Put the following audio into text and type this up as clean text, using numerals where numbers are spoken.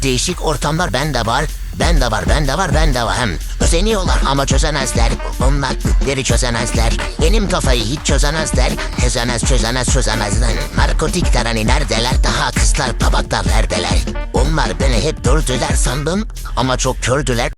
Değişik ortamlar bende var. Bende var. Özeniyorlar ama çözemezler. Onlar Türkleri çözemezler. Benim kafayı hiç çözemezler. Çözemezler. Narkotikler hani neredeler? Daha kızlar tabaklar neredeler? Onlar beni hep gördüler sandım ama çok kördüler.